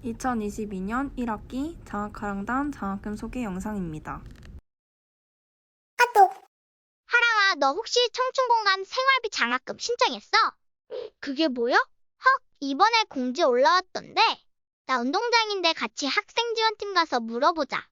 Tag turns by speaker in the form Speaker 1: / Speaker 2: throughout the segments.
Speaker 1: 2022년 1학기 장학하랑단 장학금 소개 영상입니다.
Speaker 2: 하랑아, 너 혹시 청춘공감 생활비 장학금 신청했어? 그게 뭐야? 헉, 이번에 공지 올라왔던데. 나 운동장인데 같이 학생 지원팀 가서 물어보자.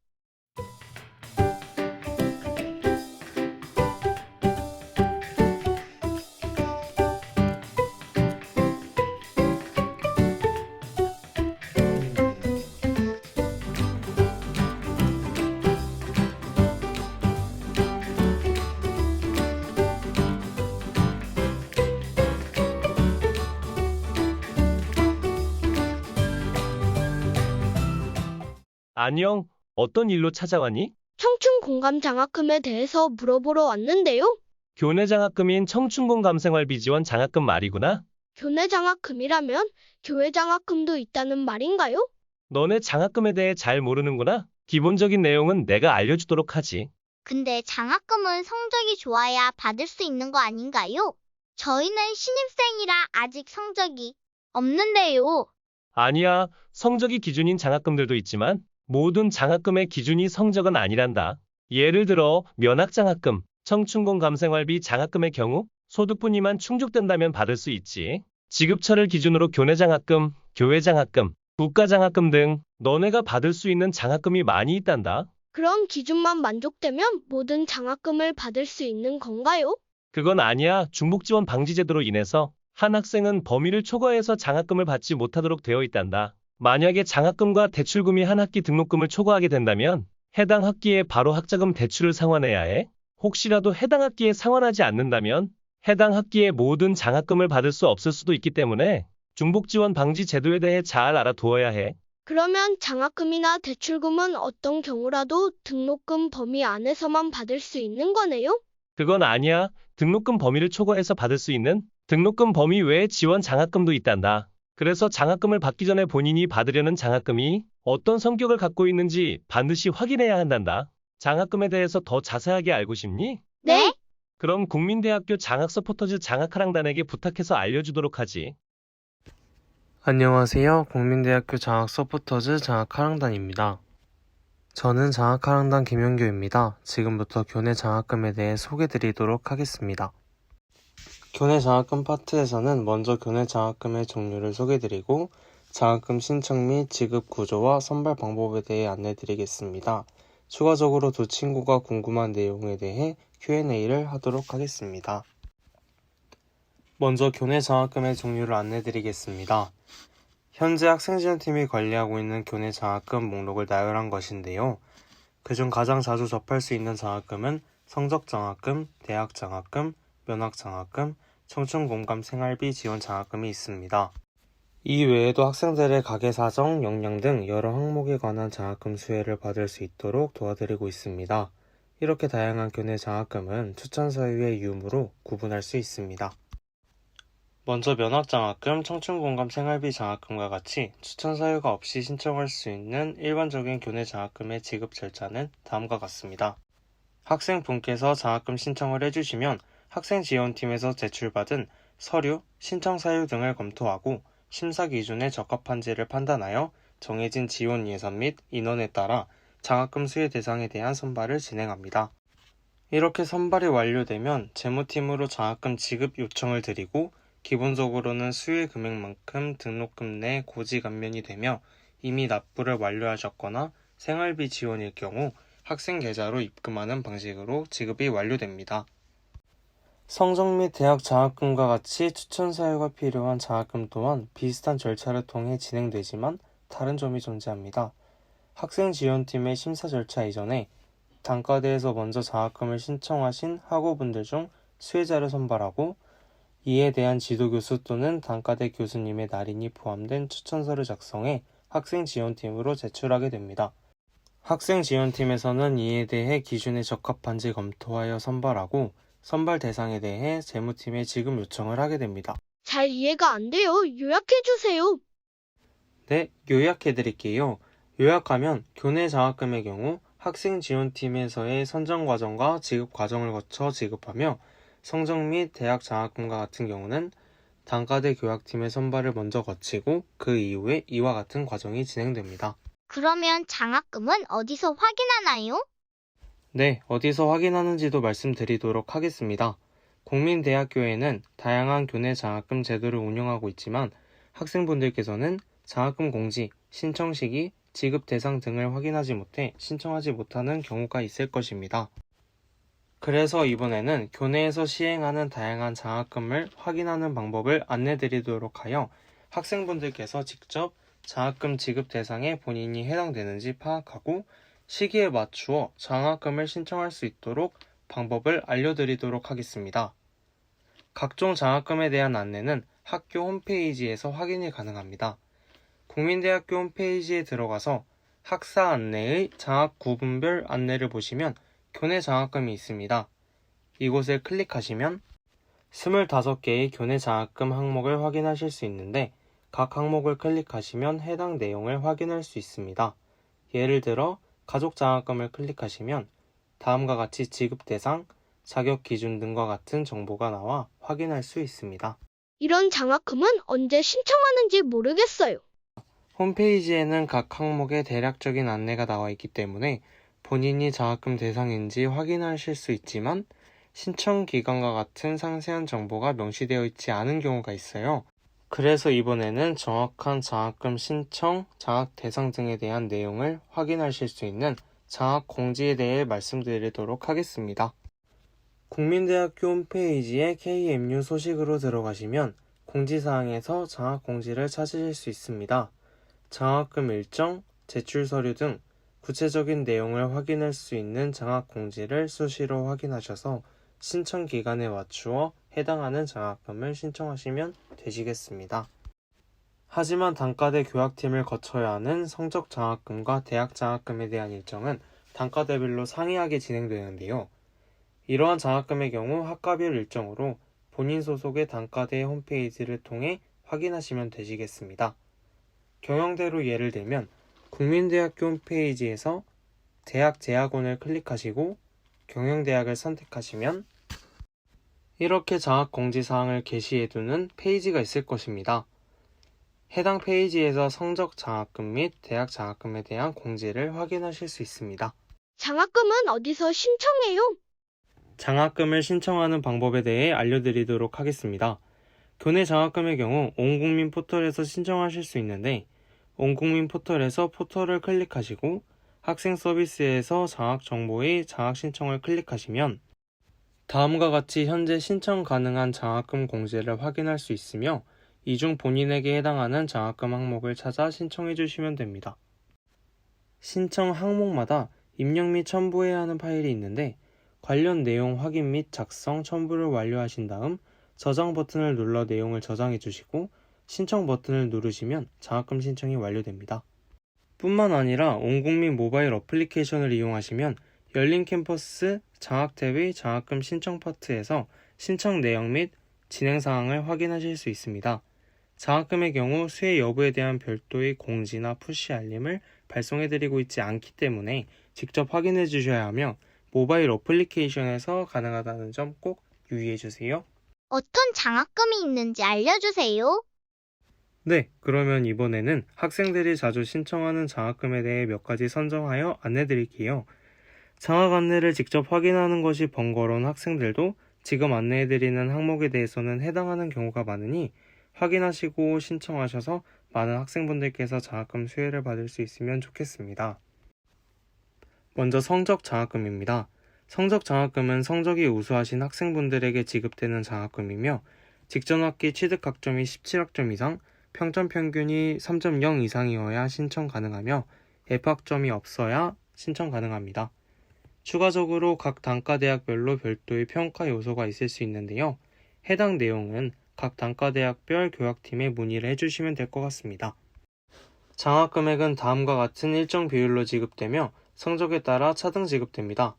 Speaker 3: 안녕, 어떤 일로 찾아왔니?
Speaker 4: 청춘 공감 장학금에 대해서 물어보러 왔는데요.
Speaker 3: 교내 장학금인 청춘공감 생활비 지원 장학금 말이구나.
Speaker 4: 교내 장학금이라면 교회 장학금도 있다는 말인가요?
Speaker 3: 너네 장학금에 대해 잘 모르는구나. 기본적인 내용은 내가 알려주도록 하지.
Speaker 2: 근데 장학금은 성적이 좋아야 받을 수 있는 거 아닌가요? 저희는 신입생이라 아직 성적이 없는데요.
Speaker 3: 아니야, 성적이 기준인 장학금들도 있지만 모든 장학금의 기준이 성적은 아니란다. 예를 들어 면학장학금, 청춘공감 생활비 장학금의 경우 소득분위만 충족된다면 받을 수 있지. 지급처를 기준으로 교내 장학금, 교회 장학금, 국가 장학금 등 너네가 받을 수 있는 장학금이 많이 있단다.
Speaker 4: 그런 기준만 만족되면 모든 장학금을 받을 수 있는 건가요?
Speaker 3: 그건 아니야. 중복지원 방지제도로 인해서 한 학생은 범위를 초과해서 장학금을 받지 못하도록 되어 있단다. 만약에 장학금과 대출금이 한 학기 등록금을 초과하게 된다면 해당 학기에 바로 학자금 대출을 상환해야 해. 혹시라도 해당 학기에 상환하지 않는다면 해당 학기에 모든 장학금을 받을 수 없을 수도 있기 때문에 중복지원 방지 제도에 대해 잘 알아두어야 해.
Speaker 4: 그러면 장학금이나 대출금은 어떤 경우라도 등록금 범위 안에서만 받을 수 있는 거네요?
Speaker 3: 그건 아니야. 등록금 범위를 초과해서 받을 수 있는 등록금 범위 외에 지원 장학금도 있단다. 그래서 장학금을 받기 전에 본인이 받으려는 장학금이 어떤 성격을 갖고 있는지 반드시 확인해야 한단다. 장학금에 대해서 더 자세하게 알고 싶니?
Speaker 2: 네?
Speaker 3: 그럼 국민대학교 장학서포터즈 장학하랑단에게 부탁해서 알려주도록 하지.
Speaker 5: 안녕하세요. 국민대학교 장학서포터즈 장학하랑단입니다. 저는 장학하랑단 김영규입니다. 지금부터 교내 장학금에 대해 소개드리도록 하겠습니다. 교내 장학금 파트에서는 먼저 교내 장학금의 종류를 소개드리고 장학금 신청 및 지급 구조와 선발 방법에 대해 안내드리겠습니다. 추가적으로 두 친구가 궁금한 내용에 대해 Q&A를 하도록 하겠습니다. 먼저 교내 장학금의 종류를 안내드리겠습니다. 현재 학생지원팀이 관리하고 있는 교내 장학금 목록을 나열한 것인데요. 그중 가장 자주 접할 수 있는 장학금은 성적장학금, 대학장학금, 면학장학금, 청춘공감 생활비 지원 장학금이 있습니다. 이 외에도 학생들의 가계사정, 역량 등 여러 항목에 관한 장학금 수혜를 받을 수 있도록 도와드리고 있습니다. 이렇게 다양한 교내 장학금은 추천 사유의 유무로 구분할 수 있습니다. 먼저 면학장학금, 청춘공감 생활비 장학금과 같이 추천 사유가 없이 신청할 수 있는 일반적인 교내 장학금의 지급 절차는 다음과 같습니다. 학생분께서 장학금 신청을 해주시면 학생지원팀에서 제출받은 서류, 신청 사유 등을 검토하고 심사 기준에 적합한지를 판단하여 정해진 지원 예산 및 인원에 따라 장학금 수혜 대상에 대한 선발을 진행합니다. 이렇게 선발이 완료되면 재무팀으로 장학금 지급 요청을 드리고 기본적으로는 수혜 금액만큼 등록금 내 고지감면이 되며 이미 납부를 완료하셨거나 생활비 지원일 경우 학생 계좌로 입금하는 방식으로 지급이 완료됩니다. 성적 및 대학 장학금과 같이 추천 사유가 필요한 장학금 또한 비슷한 절차를 통해 진행되지만 다른 점이 존재합니다. 학생지원팀의 심사 절차 이전에 단과대에서 먼저 장학금을 신청하신 학우분들 중 수혜자를 선발하고 이에 대한 지도교수 또는 단과대 교수님의 날인이 포함된 추천서를 작성해 학생지원팀으로 제출하게 됩니다. 학생지원팀에서는 이에 대해 기준에 적합한지 검토하여 선발하고 선발 대상에 대해 재무팀에 지급 요청을 하게 됩니다.
Speaker 4: 잘 이해가 안 돼요. 요약해주세요.
Speaker 5: 네, 요약해드릴게요. 요약하면 교내 장학금의 경우 학생지원팀에서의 선정 과정과 지급 과정을 거쳐 지급하며 성적 및 대학 장학금과 같은 경우는 단과대 교학팀의 선발을 먼저 거치고 그 이후에 이와 같은 과정이 진행됩니다.
Speaker 2: 그러면 장학금은 어디서 확인하나요?
Speaker 5: 네, 어디서 확인하는지도 말씀드리도록 하겠습니다. 국민대학교에는 다양한 교내 장학금 제도를 운영하고 있지만 학생분들께서는 장학금 공지, 신청 시기, 지급 대상 등을 확인하지 못해 신청하지 못하는 경우가 있을 것입니다. 그래서 이번에는 교내에서 시행하는 다양한 장학금을 확인하는 방법을 안내드리도록 하여 학생분들께서 직접 장학금 지급 대상에 본인이 해당되는지 파악하고 시기에 맞추어 장학금을 신청할 수 있도록 방법을 알려드리도록 하겠습니다. 각종 장학금에 대한 안내는 학교 홈페이지에서 확인이 가능합니다. 국민대학교 홈페이지에 들어가서 학사 안내의 장학 구분별 안내를 보시면 교내 장학금이 있습니다. 이곳을 클릭하시면 25개의 교내 장학금 항목을 확인하실 수 있는데 각 항목을 클릭하시면 해당 내용을 확인할 수 있습니다. 예를 들어 가족 장학금을 클릭하시면 다음과 같이 지급 대상, 자격 기준 등과 같은 정보가 나와 확인할 수 있습니다.
Speaker 4: 이런 장학금은 언제 신청하는지 모르겠어요.
Speaker 5: 홈페이지에는 각 항목의 대략적인 안내가 나와 있기 때문에 본인이 장학금 대상인지 확인하실 수 있지만 신청 기간과 같은 상세한 정보가 명시되어 있지 않은 경우가 있어요. 그래서 이번에는 정확한 장학금 신청, 장학 대상 등에 대한 내용을 확인하실 수 있는 장학 공지에 대해 말씀드리도록 하겠습니다. 국민대학교 홈페이지에 KMU 소식으로 들어가시면 공지사항에서 장학 공지를 찾으실 수 있습니다. 장학금 일정, 제출 서류 등 구체적인 내용을 확인할 수 있는 장학 공지를 수시로 확인하셔서 신청 기간에 맞추어 해당하는 장학금을 신청하시면 되시겠습니다. 하지만 단과대 교학팀을 거쳐야 하는 성적 장학금과 대학 장학금에 대한 일정은 단과대별로 상이하게 진행되는데요. 이러한 장학금의 경우 학과별 일정으로 본인 소속의 단과대 홈페이지를 통해 확인하시면 되시겠습니다. 경영대로 예를 들면 국민대학교 홈페이지에서 대학 재학원을 클릭하시고 경영대학을 선택하시면 이렇게 장학 공지사항을 게시해두는 페이지가 있을 것입니다. 해당 페이지에서 성적 장학금 및 대학 장학금에 대한 공지를 확인하실 수 있습니다.
Speaker 4: 장학금은 어디서 신청해요?
Speaker 5: 장학금을 신청하는 방법에 대해 알려드리도록 하겠습니다. 교내 장학금의 경우 온국민 포털에서 신청하실 수 있는데 온국민 포털에서 포털을 클릭하시고 학생 서비스에서 장학 정보의 장학 신청을 클릭하시면 다음과 같이 현재 신청 가능한 장학금 공지를 확인할 수 있으며 이 중 본인에게 해당하는 장학금 항목을 찾아 신청해 주시면 됩니다. 신청 항목마다 입력 및 첨부해야 하는 파일이 있는데 관련 내용 확인 및 작성, 첨부를 완료하신 다음 저장 버튼을 눌러 내용을 저장해 주시고 신청 버튼을 누르시면 장학금 신청이 완료됩니다. 뿐만 아니라 온국민 모바일 어플리케이션을 이용하시면 열린 캠퍼스 장학 탭의 장학금 신청 파트에서 신청 내용 및 진행 사항을 확인하실 수 있습니다. 장학금의 경우 수혜 여부에 대한 별도의 공지나 푸시 알림을 발송해드리고 있지 않기 때문에 직접 확인해 주셔야 하며 모바일 어플리케이션에서 가능하다는 점 꼭 유의해 주세요.
Speaker 2: 어떤 장학금이 있는지 알려주세요.
Speaker 5: 네, 그러면 이번에는 학생들이 자주 신청하는 장학금에 대해 몇 가지 선정하여 안내드릴게요. 장학 안내를 직접 확인하는 것이 번거로운 학생들도 지금 안내해드리는 항목에 대해서는 해당하는 경우가 많으니 확인하시고 신청하셔서 많은 학생분들께서 장학금 수혜를 받을 수 있으면 좋겠습니다. 먼저 성적 장학금입니다. 성적 장학금은 성적이 우수하신 학생분들에게 지급되는 장학금이며 직전 학기 취득 학점이 17학점 이상, 평점 평균이 3.0 이상이어야 신청 가능하며 F학점이 없어야 신청 가능합니다. 추가적으로 각 단과대학별로 별도의 평가 요소가 있을 수 있는데요. 해당 내용은 각 단과대학별 교학팀에 문의를 해주시면 될 것 같습니다. 장학 금액은 다음과 같은 일정 비율로 지급되며 성적에 따라 차등 지급됩니다.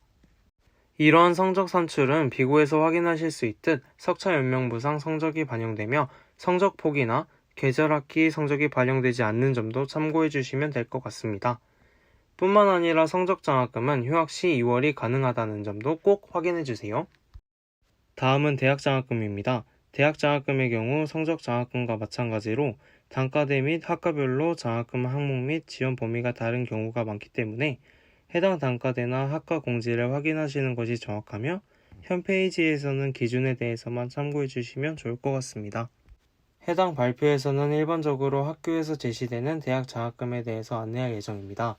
Speaker 5: 이러한 성적 산출은 비고에서 확인하실 수 있듯 석차 연명부상 성적이 반영되며 성적 포기나 계절학기 성적이 반영되지 않는 점도 참고해 주시면 될 것 같습니다. 뿐만 아니라 성적 장학금은 휴학 시 2월이 가능하다는 점도 꼭 확인해 주세요. 다음은 대학 장학금입니다. 대학 장학금의 경우 성적 장학금과 마찬가지로 단과대 및 학과별로 장학금 항목 및 지원 범위가 다른 경우가 많기 때문에 해당 단과대나 학과 공지를 확인하시는 것이 정확하며 현 페이지에서는 기준에 대해서만 참고해 주시면 좋을 것 같습니다. 해당 발표에서는 일반적으로 학교에서 제시되는 대학 장학금에 대해서 안내할 예정입니다.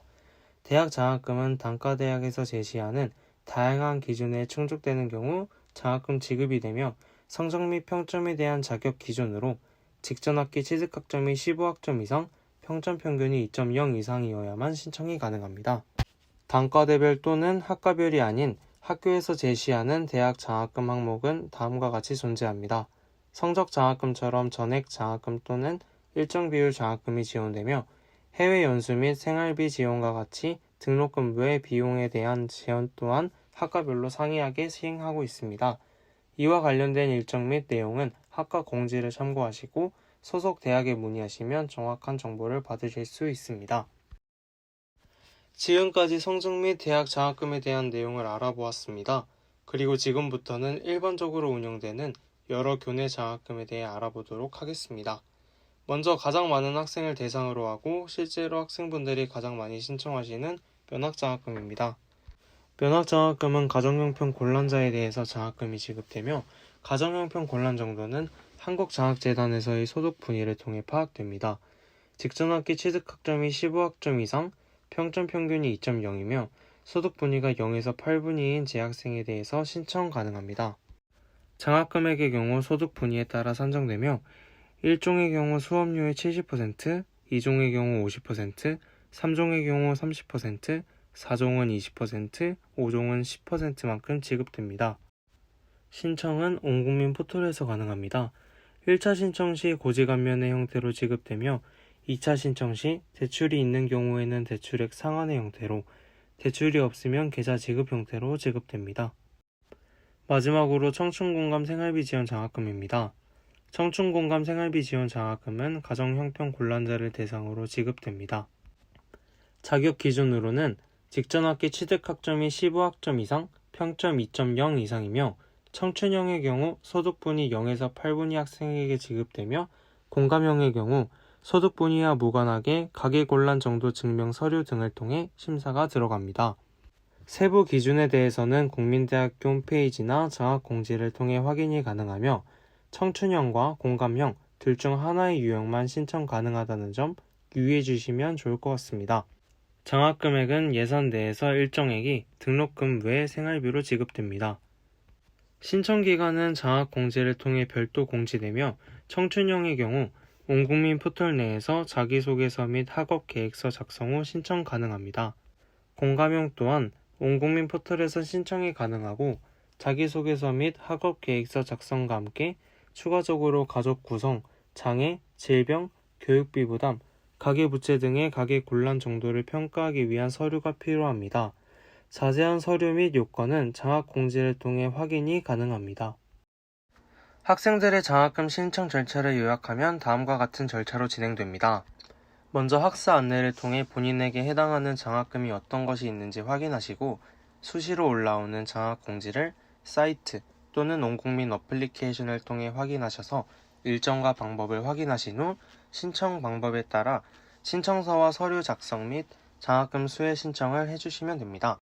Speaker 5: 대학 장학금은 단과대학에서 제시하는 다양한 기준에 충족되는 경우 장학금 지급이 되며 성적 및 평점에 대한 자격 기준으로 직전 학기 취득학점이 15학점 이상, 평점 평균이 2.0 이상이어야만 신청이 가능합니다. 단과대별 또는 학과별이 아닌 학교에서 제시하는 대학 장학금 항목은 다음과 같이 존재합니다. 성적 장학금처럼 전액 장학금 또는 일정 비율 장학금이 지원되며 해외 연수 및 생활비 지원과 같이 등록금 외 비용에 대한 지원 또한 학과별로 상이하게 시행하고 있습니다. 이와 관련된 일정 및 내용은 학과 공지를 참고하시고 소속 대학에 문의하시면 정확한 정보를 받으실 수 있습니다. 지금까지 성적 및 대학 장학금에 대한 내용을 알아보았습니다. 그리고 지금부터는 일반적으로 운영되는 여러 교내 장학금에 대해 알아보도록 하겠습니다. 먼저 가장 많은 학생을 대상으로 하고 실제로 학생분들이 가장 많이 신청하시는 면학장학금입니다. 면학장학금은 가정형편 곤란자에 대해서 장학금이 지급되며 가정형편 곤란 정도는 한국장학재단에서의 소득 분위를 통해 파악됩니다. 직전학기 취득학점이 15학점 이상, 평점 평균이 2.0이며 소득 분위가 0에서 8분위인 재학생에 대해서 신청 가능합니다. 장학금액의 경우 소득 분위에 따라 산정되며 1종의 경우 수업료의 70%, 2종의 경우 50%, 3종의 경우 30%, 4종은 20%, 5종은 10%만큼 지급됩니다. 신청은 온국민 포털에서 가능합니다. 1차 신청 시 고지감면의 형태로 지급되며 2차 신청 시 대출이 있는 경우에는 대출액 상환의 형태로, 대출이 없으면 계좌 지급 형태로 지급됩니다. 마지막으로 청춘공감 생활비 지원 장학금입니다. 청춘공감 생활비 지원 장학금은 가정형편 곤란자를 대상으로 지급됩니다. 자격 기준으로는 직전 학기 취득학점이 15학점 이상, 평점 2.0 이상이며 청춘형의 경우 소득분위 0에서 8분위 학생에게 지급되며 공감형의 경우 소득분위와 무관하게 가계곤란 정도 증명 서류 등을 통해 심사가 들어갑니다. 세부 기준에 대해서는 국민대학교 홈페이지나 장학공지를 통해 확인이 가능하며 청춘형과 공감형 둘 중 하나의 유형만 신청 가능하다는 점 유의해 주시면 좋을 것 같습니다. 장학금액은 예산 내에서 일정액이 등록금 외 생활비로 지급됩니다. 신청기간은 장학공지를 통해 별도 공지되며 청춘형의 경우 온국민 포털 내에서 자기소개서 및 학업계획서 작성 후 신청 가능합니다. 공감형 또한 온국민 포털에서 신청이 가능하고 자기소개서 및 학업계획서 작성과 함께 추가적으로 가족 구성, 장애, 질병, 교육비 부담, 가계부채 등의 가계곤란 정도를 평가하기 위한 서류가 필요합니다. 자세한 서류 및 요건은 장학공지를 통해 확인이 가능합니다. 학생들의 장학금 신청 절차를 요약하면 다음과 같은 절차로 진행됩니다. 먼저 학사 안내를 통해 본인에게 해당하는 장학금이 어떤 것이 있는지 확인하시고 수시로 올라오는 장학공지를 사이트 또는 온국민 어플리케이션을 통해 확인하셔서 일정과 방법을 확인하신 후 신청 방법에 따라 신청서와 서류 작성 및 장학금 수혜 신청을 해주시면 됩니다.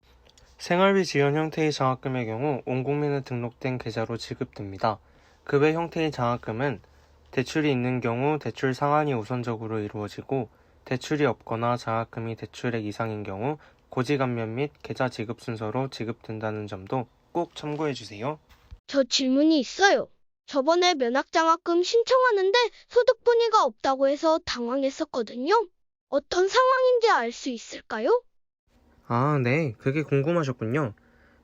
Speaker 5: 생활비 지원 형태의 장학금의 경우 온국민에 등록된 계좌로 지급됩니다. 그 외 형태의 장학금은 대출이 있는 경우 대출 상환이 우선적으로 이루어지고 대출이 없거나 장학금이 대출액 이상인 경우 고지감면 및 계좌 지급 순서로 지급된다는 점도 꼭 참고해 주세요.
Speaker 4: 저 질문이 있어요. 저번에 면학장학금 신청하는데 소득분위가 없다고 해서 당황했었거든요. 어떤 상황인지 알 수 있을까요?
Speaker 5: 네. 그게 궁금하셨군요.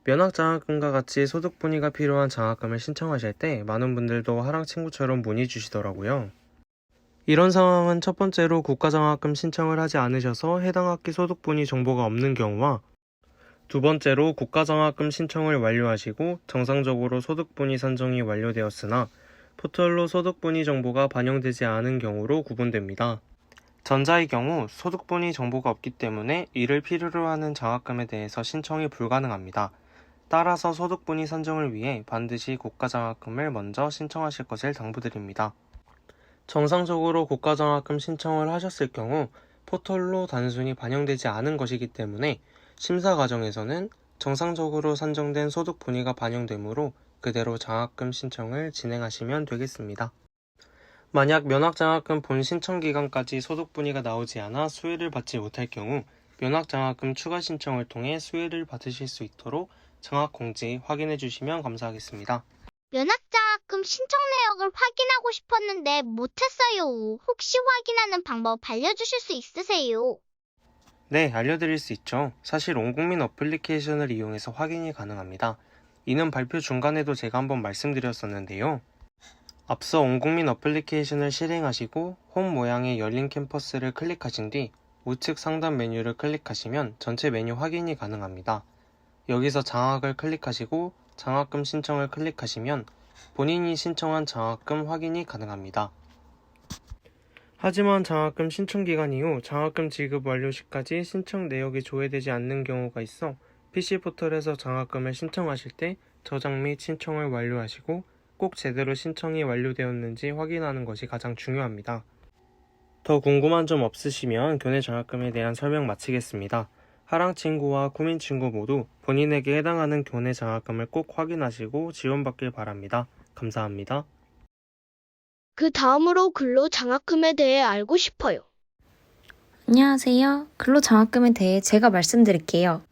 Speaker 5: 면학장학금과 같이 소득분위가 필요한 장학금을 신청하실 때 많은 분들도 하랑 친구처럼 문의 주시더라고요. 이런 상황은 첫 번째로 국가장학금 신청을 하지 않으셔서 해당 학기 소득분위 정보가 없는 경우와 두 번째로 국가장학금 신청을 완료하시고 정상적으로 소득분위 산정이 완료되었으나 포털로 소득분위 정보가 반영되지 않은 경우로 구분됩니다. 전자의 경우 소득분위 정보가 없기 때문에 이를 필요로 하는 장학금에 대해서 신청이 불가능합니다. 따라서 소득분위 산정을 위해 반드시 국가장학금을 먼저 신청하실 것을 당부드립니다. 정상적으로 국가장학금 신청을 하셨을 경우 포털로 단순히 반영되지 않은 것이기 때문에 심사 과정에서는 정상적으로 산정된 소득분위가 반영되므로 그대로 장학금 신청을 진행하시면 되겠습니다. 만약 면학장학금 본 신청 기간까지 소득분위가 나오지 않아 수혜를 받지 못할 경우 면학장학금 추가 신청을 통해 수혜를 받으실 수 있도록 장학공지 확인해 주시면 감사하겠습니다.
Speaker 2: 면학장학금 신청 내역을 확인하고 싶었는데 못했어요. 혹시 확인하는 방법 알려주실 수 있으세요?
Speaker 5: 네, 알려드릴 수 있죠. 사실 온국민 어플리케이션을 이용해서 확인이 가능합니다. 이는 발표 중간에도 제가 한번 말씀드렸었는데요. 앞서 온국민 어플리케이션을 실행하시고 홈 모양의 열린 캠퍼스를 클릭하신 뒤 우측 상단 메뉴를 클릭하시면 전체 메뉴 확인이 가능합니다. 여기서 장학을 클릭하시고 장학금 신청을 클릭하시면 본인이 신청한 장학금 확인이 가능합니다. 하지만 장학금 신청 기간 이후 장학금 지급 완료 시까지 신청 내역이 조회되지 않는 경우가 있어 PC포털에서 장학금을 신청하실 때 저장 및 신청을 완료하시고 꼭 제대로 신청이 완료되었는지 확인하는 것이 가장 중요합니다. 더 궁금한 점 없으시면 교내 장학금에 대한 설명 마치겠습니다. 하랑 친구와 쿠민 친구 모두 본인에게 해당하는 교내 장학금을 꼭 확인하시고 지원받길 바랍니다. 감사합니다.
Speaker 4: 그 다음으로 근로장학금에 대해 알고 싶어요.
Speaker 1: 안녕하세요. 근로장학금에 대해 제가 말씀드릴게요.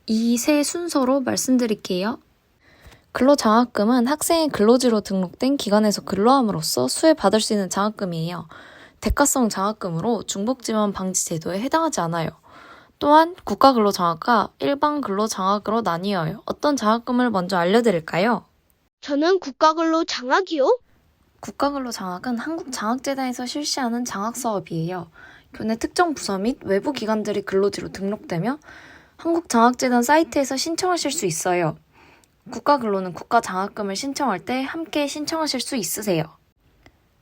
Speaker 1: 이 세 순서로 말씀드릴게요. 근로장학금은 학생의 근로지로 등록된 기관에서 근로함으로써 수혜받을 수 있는 장학금이에요. 대가성 장학금으로 중복지원 방지 제도에 해당하지 않아요. 또한 국가근로장학과 일반 근로장학으로 나뉘어요. 어떤 장학금을 먼저 알려드릴까요?
Speaker 4: 저는 국가근로장학이요?
Speaker 1: 국가근로장학은 한국장학재단에서 실시하는 장학사업이에요. 교내 특정 부서 및 외부 기관들이 근로지로 등록되며 한국장학재단 사이트에서 신청하실 수 있어요. 국가근로는 국가장학금을 신청할 때 함께 신청하실 수 있으세요.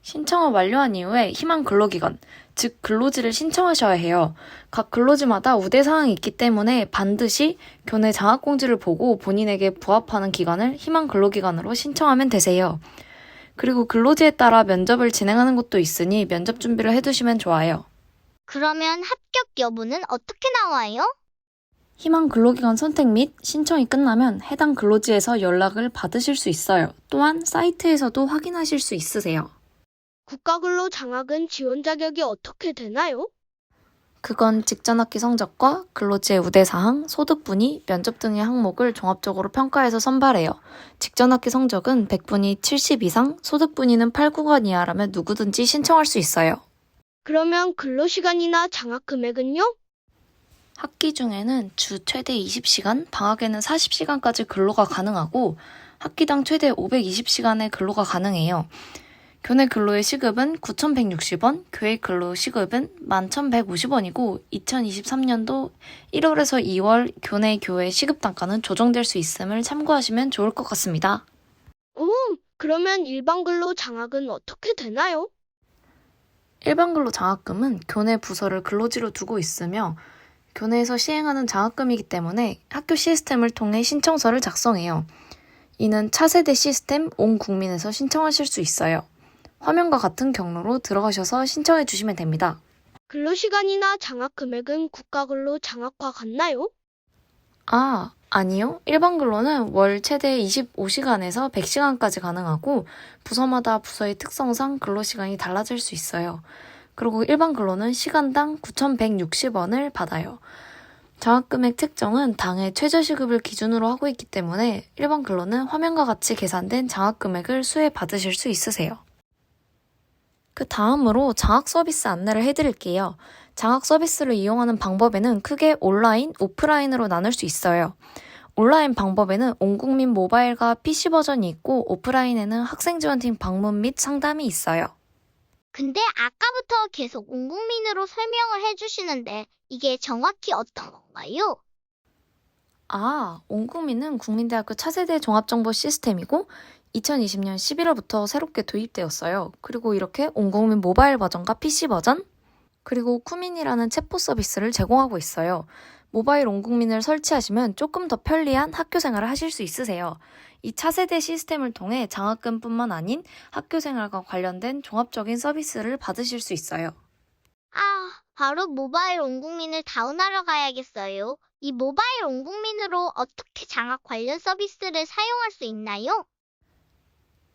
Speaker 1: 신청을 완료한 이후에 희망 근로기관, 즉 근로지를 신청하셔야 해요. 각 근로지마다 우대사항이 있기 때문에 반드시 교내 장학공지를 보고 본인에게 부합하는 기관을 희망 근로기관으로 신청하면 되세요. 그리고 근로지에 따라 면접을 진행하는 곳도 있으니 면접 준비를 해두시면 좋아요.
Speaker 2: 그러면 합격 여부는 어떻게 나와요?
Speaker 1: 희망 근로기관 선택 및 신청이 끝나면 해당 근로지에서 연락을 받으실 수 있어요. 또한 사이트에서도 확인하실 수 있으세요.
Speaker 4: 국가근로장학은 지원 자격이 어떻게 되나요?
Speaker 1: 그건 직전학기 성적과 근로지의 우대사항, 소득분위, 면접 등의 항목을 종합적으로 평가해서 선발해요. 직전학기 성적은 100분위 70 이상, 소득분위는 8, 9간 이하라면 누구든지 신청할 수 있어요.
Speaker 4: 그러면 근로시간이나 장학 금액은요?
Speaker 1: 학기 중에는 주 최대 20시간, 방학에는 40시간까지 근로가 가능하고 학기당 최대 520시간의 근로가 가능해요. 교내 근로의 시급은 9,160원, 교회 근로 시급은 11,150원이고 2023년도 1월에서 2월 교내 교회 시급 단가는 조정될 수 있음을 참고하시면 좋을 것 같습니다.
Speaker 4: 그러면 일반 근로 장학은 어떻게 되나요?
Speaker 1: 일반 근로 장학금은 교내 부서를 근로지로 두고 있으며 교내에서 시행하는 장학금이기 때문에 학교 시스템을 통해 신청서를 작성해요. 이는 차세대 시스템 온 국민에서 신청하실 수 있어요. 화면과 같은 경로로 들어가셔서 신청해 주시면 됩니다.
Speaker 4: 근로시간이나 장학 금액은 국가근로 장학과 같나요?
Speaker 1: 아니요. 일반 근로는 월 최대 25시간에서 100시간까지 가능하고 부서마다 부서의 특성상 근로시간이 달라질 수 있어요. 그리고 일반 근로는 시간당 9,160원을 받아요. 장학금액 책정은 당해 최저시급을 기준으로 하고 있기 때문에 일반 근로는 화면과 같이 계산된 장학금액을 수혜받으실 수 있으세요. 그 다음으로 장학 서비스 안내를 해드릴게요. 장학 서비스를 이용하는 방법에는 크게 온라인, 오프라인으로 나눌 수 있어요. 온라인 방법에는 온국민 모바일과 PC 버전이 있고 오프라인에는 학생지원팀 방문 및 상담이 있어요.
Speaker 2: 근데 아까부터 계속 온국민으로 설명을 해주시는데 이게 정확히 어떤 건가요?
Speaker 1: 온국민은 국민대학교 차세대 종합정보 시스템이고 2020년 11월부터 새롭게 도입되었어요. 그리고 이렇게 온국민 모바일 버전과 PC 버전, 그리고 쿠민이라는 챗봇 서비스를 제공하고 있어요. 모바일 온국민을 설치하시면 조금 더 편리한 학교 생활을 하실 수 있으세요. 이 차세대 시스템을 통해 장학금뿐만 아닌 학교 생활과 관련된 종합적인 서비스를 받으실 수 있어요.
Speaker 2: 바로 모바일 온국민을 다운하러 가야겠어요. 이 모바일 온국민으로 어떻게 장학 관련 서비스를 사용할 수 있나요?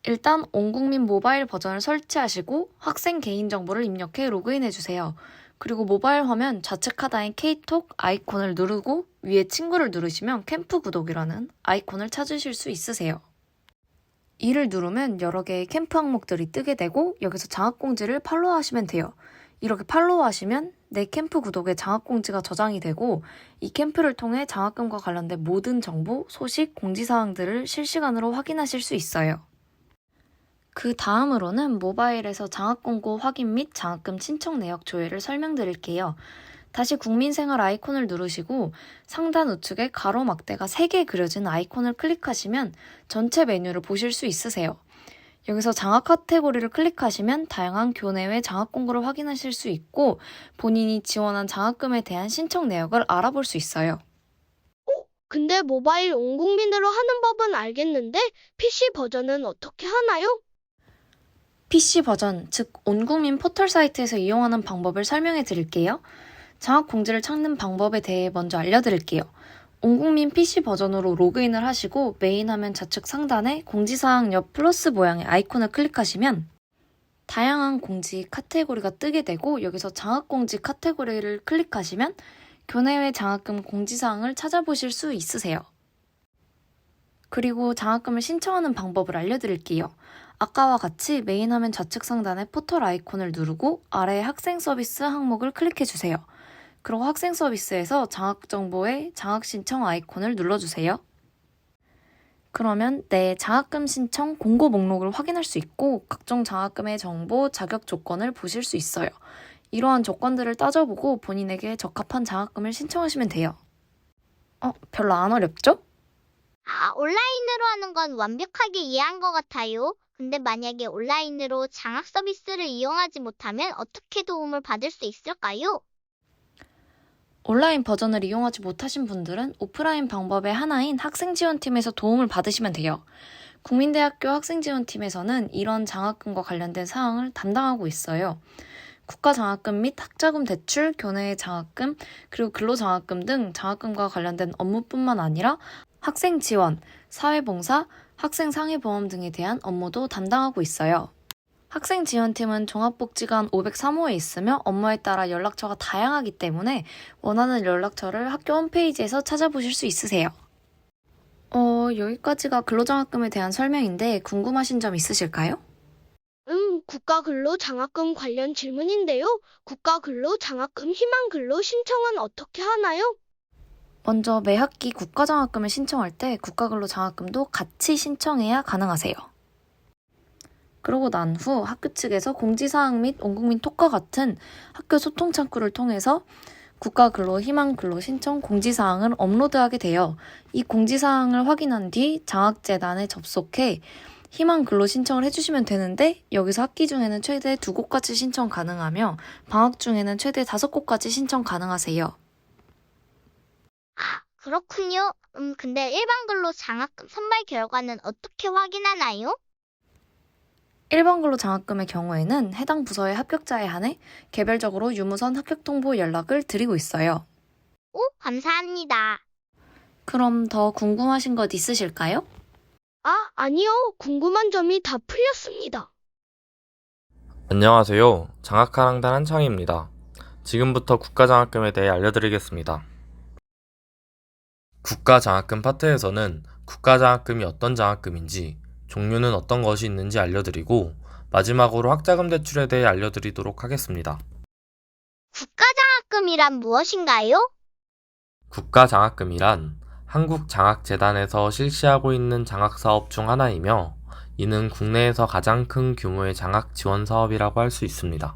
Speaker 1: 일단 온국민 모바일 버전을 설치하시고 학생 개인정보를 입력해 로그인해주세요. 그리고 모바일 화면 좌측 하단의 K톡 아이콘을 누르고 위에 친구를 누르시면 캠프 구독이라는 아이콘을 찾으실 수 있으세요. 이를 누르면 여러 개의 캠프 항목들이 뜨게 되고 여기서 장학공지를 팔로우하시면 돼요. 이렇게 팔로우하시면 내 캠프 구독에 장학공지가 저장이 되고 이 캠프를 통해 장학금과 관련된 모든 정보, 소식, 공지사항들을 실시간으로 확인하실 수 있어요. 그 다음으로는 모바일에서 장학공고 확인 및 장학금 신청 내역 조회를 설명드릴게요. 다시 국민생활 아이콘을 누르시고 상단 우측에 가로막대가 3개 그려진 아이콘을 클릭하시면 전체 메뉴를 보실 수 있으세요. 여기서 장학 카테고리를 클릭하시면 다양한 교내외 장학 공고를 확인하실 수 있고 본인이 지원한 장학금에 대한 신청 내역을 알아볼 수 있어요.
Speaker 4: 근데 모바일 온국민으로 하는 법은 알겠는데 PC 버전은 어떻게 하나요?
Speaker 1: PC 버전, 즉 온국민 포털 사이트에서 이용하는 방법을 설명해 드릴게요. 장학 공지를 찾는 방법에 대해 먼저 알려드릴게요. 온국민 PC 버전으로 로그인을 하시고 메인 화면 좌측 상단에 공지사항 옆 플러스 모양의 아이콘을 클릭하시면 다양한 공지 카테고리가 뜨게 되고 여기서 장학공지 카테고리를 클릭하시면 교내외 장학금 공지사항을 찾아보실 수 있으세요. 그리고 장학금을 신청하는 방법을 알려드릴게요. 아까와 같이 메인 화면 좌측 상단에 포털 아이콘을 누르고 아래에 학생 서비스 항목을 클릭해주세요. 그리고 학생 서비스에서 장학 정보의 장학 신청 아이콘을 눌러주세요. 그러면 내 장학금 신청 공고 목록을 확인할 수 있고 각종 장학금의 정보, 자격 조건을 보실 수 있어요. 이러한 조건들을 따져보고 본인에게 적합한 장학금을 신청하시면 돼요. 별로 안 어렵죠?
Speaker 2: 온라인으로 하는 건 완벽하게 이해한 것 같아요. 근데 만약에 온라인으로 장학 서비스를 이용하지 못하면 어떻게 도움을 받을 수 있을까요?
Speaker 1: 온라인 버전을 이용하지 못하신 분들은 오프라인 방법의 하나인 학생지원팀에서 도움을 받으시면 돼요. 국민대학교 학생지원팀에서는 이런 장학금과 관련된 사항을 담당하고 있어요. 국가장학금 및 학자금 대출, 교내 장학금, 그리고 근로장학금 등 장학금과 관련된 업무뿐만 아니라 학생지원, 사회봉사, 학생상해보험 등에 대한 업무도 담당하고 있어요. 학생지원팀은 종합복지관 503호에 있으며 업무에 따라 연락처가 다양하기 때문에 원하는 연락처를 학교 홈페이지에서 찾아보실 수 있으세요. 여기까지가 근로장학금에 대한 설명인데 궁금하신 점 있으실까요?
Speaker 4: 국가근로장학금 관련 질문인데요. 국가근로장학금 희망근로 신청은 어떻게 하나요?
Speaker 1: 먼저 매 학기 국가장학금을 신청할 때 국가근로장학금도 같이 신청해야 가능하세요. 그러고 난 후 학교 측에서 공지사항 및 온국민 톡과 같은 학교 소통 창구를 통해서 국가근로 희망근로 신청 공지사항을 업로드하게 돼요. 이 공지사항을 확인한 뒤 장학재단에 접속해 희망근로 신청을 해주시면 되는데 여기서 학기 중에는 최대 2곳까지 신청 가능하며 방학 중에는 최대 5곳까지 신청 가능하세요.
Speaker 2: 그렇군요. 근데 일반 근로 장학금 선발 결과는 어떻게 확인하나요?
Speaker 1: 일반 근로 장학금의 경우에는 해당 부서의 합격자에 한해 개별적으로 유무선 합격 통보 연락을 드리고 있어요.
Speaker 2: 감사합니다.
Speaker 1: 그럼 더 궁금하신 것 있으실까요?
Speaker 4: 아니요. 궁금한 점이 다 풀렸습니다.
Speaker 6: 안녕하세요. 장학하랑단 한창입니다. 지금부터 국가장학금에 대해 알려드리겠습니다. 국가장학금 파트에서는 국가장학금이 어떤 장학금인지, 종류는 어떤 것이 있는지 알려드리고 마지막으로 학자금 대출에 대해 알려드리도록 하겠습니다.
Speaker 2: 국가장학금이란 무엇인가요?
Speaker 6: 국가장학금이란 한국장학재단에서 실시하고 있는 장학사업 중 하나이며 이는 국내에서 가장 큰 규모의 장학 지원 사업이라고 할 수 있습니다.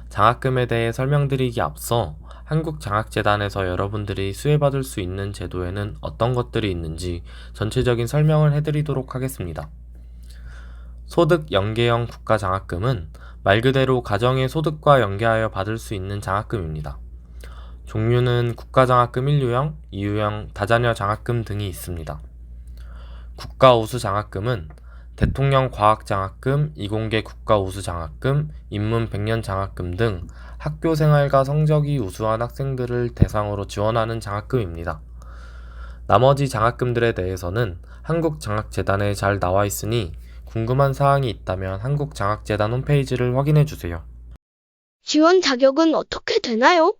Speaker 6: 장학금에 대해 설명드리기 앞서 한국장학재단에서 여러분들이 수혜받을 수 있는 제도에는 어떤 것들이 있는지 전체적인 설명을 해드리도록 하겠습니다. 소득 연계형 국가장학금은 말 그대로 가정의 소득과 연계하여 받을 수 있는 장학금입니다. 종류는 국가장학금 1유형, 2유형, 다자녀 장학금 등이 있습니다. 국가우수장학금은 대통령 과학장학금, 이공계 국가우수장학금, 인문 100년 장학금 등 학교 생활과 성적이 우수한 학생들을 대상으로 지원하는 장학금입니다. 나머지 장학금들에 대해서는 한국장학재단에 잘 나와 있으니 궁금한 사항이 있다면 한국장학재단 홈페이지를 확인해 주세요.
Speaker 4: 지원 자격은 어떻게 되나요?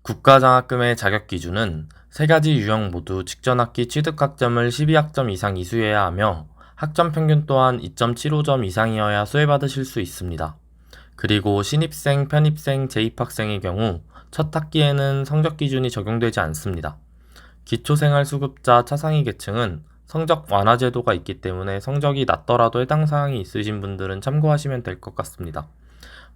Speaker 6: 국가장학금의 자격 기준은 세 가지 유형 모두 직전학기 취득학점을 12학점 이상 이수해야 하며 학점 평균 또한 2.75점 이상이어야 수혜받으실 수 있습니다. 그리고 신입생, 편입생, 재입학생의 경우 첫 학기에는 성적 기준이 적용되지 않습니다. 기초생활수급자 차상위 계층은 성적 완화 제도가 있기 때문에 성적이 낮더라도 해당 사항이 있으신 분들은 참고하시면 될 것 같습니다.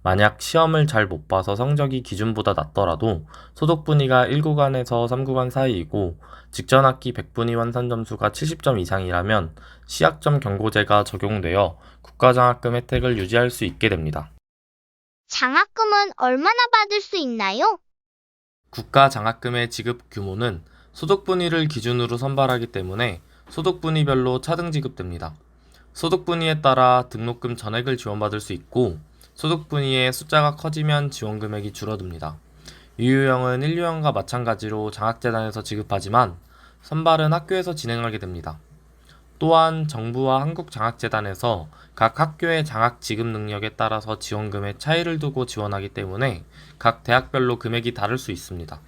Speaker 6: 만약 시험을 잘 못 봐서 성적이 기준보다 낮더라도 소득분위가 1구간에서 3구간 사이이고 직전 학기 100분위 환산 점수가 70점 이상이라면 시학점 경고제가 적용되어 국가장학금 혜택을 유지할 수 있게 됩니다.
Speaker 2: 장학금은 얼마나 받을 수 있나요?
Speaker 6: 국가장학금의 지급 규모는 소득분위를 기준으로 선발하기 때문에 소득분위별로 차등 지급됩니다. 소득분위에 따라 등록금 전액을 지원받을 수 있고 소득분위의 숫자가 커지면 지원금액이 줄어듭니다. 2유형은 1유형과 마찬가지로 장학재단에서 지급하지만 선발은 학교에서 진행하게 됩니다. 또한 정부와 한국장학재단에서 각 학교의 장학 지급 능력에 따라서 지원금의 차이를 두고 지원하기 때문에 각 대학별로 금액이 다를 수 있습니다.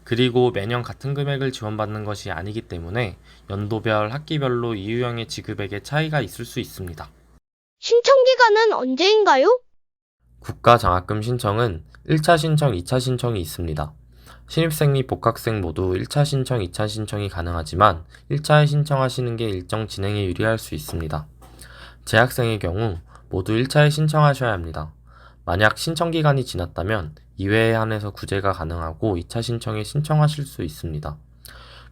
Speaker 6: 그리고 매년 같은 금액을 지원받는 것이 아니기 때문에 연도별, 학기별로 2유형의 지급액의 차이가 있을 수 있습니다.
Speaker 4: 신청 기간은 언제인가요?
Speaker 6: 국가장학금 신청은 1차 신청, 2차 신청이 있습니다. 신입생 및 복학생 모두 1차 신청, 2차 신청이 가능하지만 1차에 신청하시는 게 일정 진행에 유리할 수 있습니다. 재학생의 경우 모두 1차에 신청하셔야 합니다. 만약 신청 기간이 지났다면 2회에 한해서 구제가 가능하고 2차 신청에 신청하실 수 있습니다.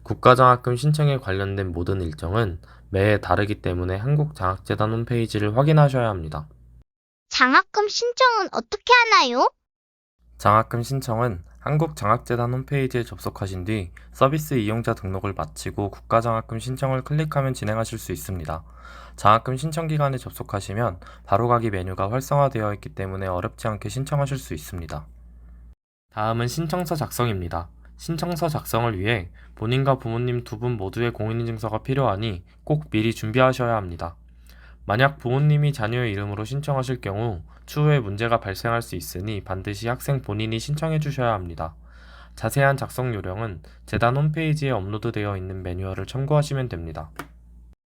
Speaker 6: 국가장학금 신청에 관련된 모든 일정은 매해 다르기 때문에 한국장학재단 홈페이지를 확인하셔야 합니다.
Speaker 2: 장학금 신청은 어떻게 하나요?
Speaker 6: 장학금 신청은 한국장학재단 홈페이지에 접속하신 뒤 서비스 이용자 등록을 마치고 국가장학금 신청을 클릭하면 진행하실 수 있습니다. 장학금 신청 기간에 접속하시면 바로가기 메뉴가 활성화되어 있기 때문에 어렵지 않게 신청하실 수 있습니다. 다음은 신청서 작성입니다. 신청서 작성을 위해 본인과 부모님 두 분 모두의 공인인증서가 필요하니 꼭 미리 준비하셔야 합니다. 만약 부모님이 자녀의 이름으로 신청하실 경우 추후에 문제가 발생할 수 있으니 반드시 학생 본인이 신청해 주셔야 합니다. 자세한 작성 요령은 재단 홈페이지에 업로드되어 있는 매뉴얼을 참고하시면 됩니다.